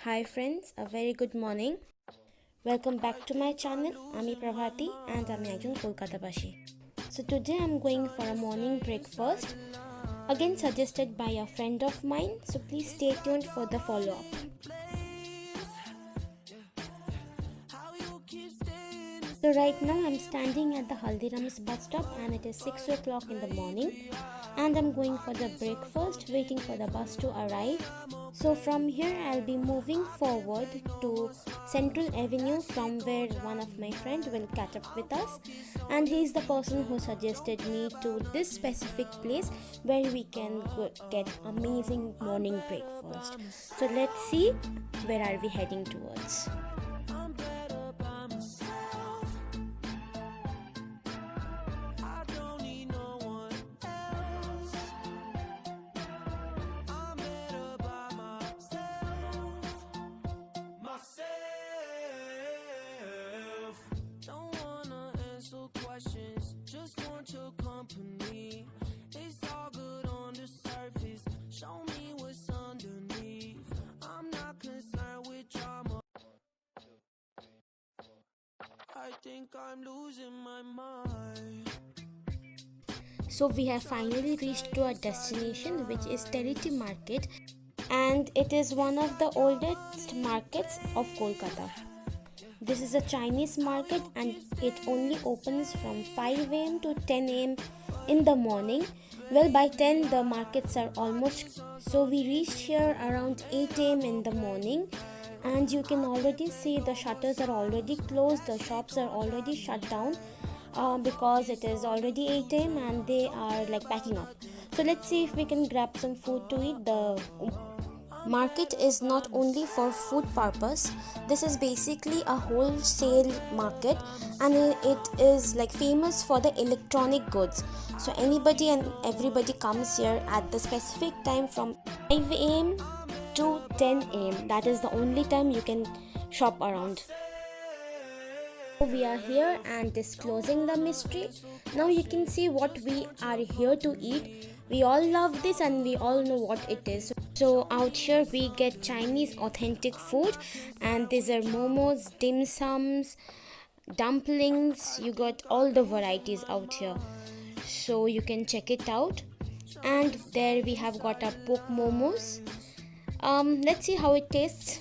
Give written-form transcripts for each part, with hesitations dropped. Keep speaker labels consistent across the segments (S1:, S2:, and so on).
S1: Hi friends, a very good morning. Welcome back to my channel. Ami Prabhati and Ami Ekjon Kolkata Bashi. So today I'm going for a morning breakfast, again suggested by a friend of mine. So please stay tuned for the follow-up. So right now I'm standing at the Haldiram's bus stop and it is 6 o'clock in the morning and I'm going for the breakfast, waiting for the bus to arrive. So from here I'll be moving forward to Central Avenue, from where one of my friends will catch up with us, and he is the person who suggested me to this specific place where we can get amazing morning breakfast. So let's see where are we heading towards.
S2: Just want your company. It's all good on the surface. Show me what's underneath. I'm not concerned with drama. I think I'm losing my mind.
S1: So we have finally reached to our destination, which is Terity Market, and it is one of the oldest markets of Kolkata. This is a Chinese market and it only opens from 5 am to 10 am in the morning. Well, by 10 the markets are almost, so we reached here around 8 am in the morning, and you can already see the shutters are already closed, the shops are already shut down because it is already 8 am and they are like packing up. So let's see if we can grab some food to eat. The market is not only for food purpose. This is basically a wholesale market and it is like famous for the electronic goods. So anybody and everybody comes here at the specific time from 5 am to 10 am. That is the only time you can shop around. We are here and disclosing the mystery. Now you can see what we are here to eat. We all love this and we all know what it is. So out here we get Chinese authentic food, and these are momos, dim sums, dumplings. You got all the varieties out here, so you can check it out. And there we have got our pork momos. Let's see how it tastes.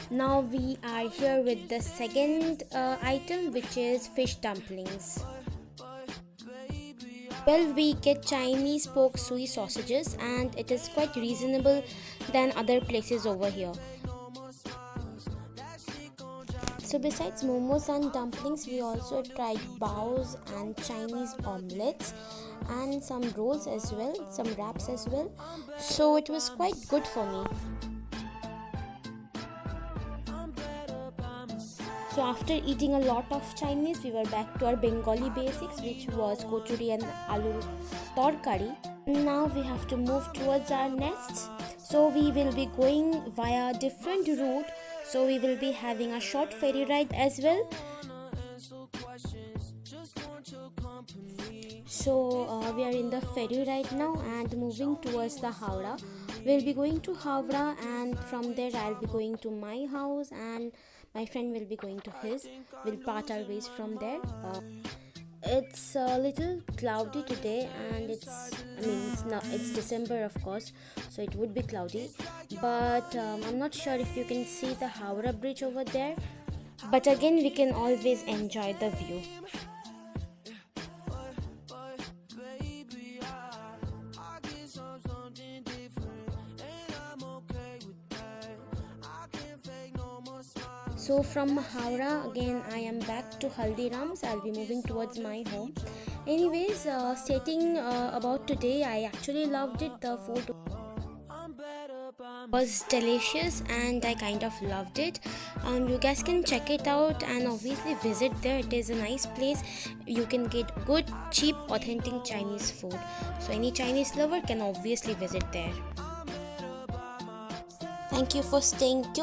S1: Now we are here with the second item, which is fish dumplings. Well, we get Chinese pork suey sausages and it is quite reasonable than other places over here. So besides momos and dumplings, we also tried baos and Chinese omelets and some rolls as well, some wraps as well. So it was quite good for me. So after eating a lot of Chinese, we were back to our Bengali basics, which was kochuri and aloo torkari. Now we have to move towards our nests. So we will be going via different route. So we will be having a short ferry ride as well. So we are in the ferry right now and moving towards the Howrah. We'll be going to Howrah and from there I'll be going to my house and my friend will be going to his. We'll part our ways from there. It's a little cloudy today and it's December of course, so it would be cloudy, but I'm not sure if you can see the Howrah bridge over there, but again we can always enjoy the view. So from Howrah again I am back to Haldiram's. I'll be moving towards my home. Anyways, stating about today, I actually loved it. The food was delicious and I kind of loved it. You guys can check it out and obviously visit there. It is a nice place. You can get good, cheap, authentic Chinese food. So any Chinese lover can obviously visit there. Thank you for staying tuned.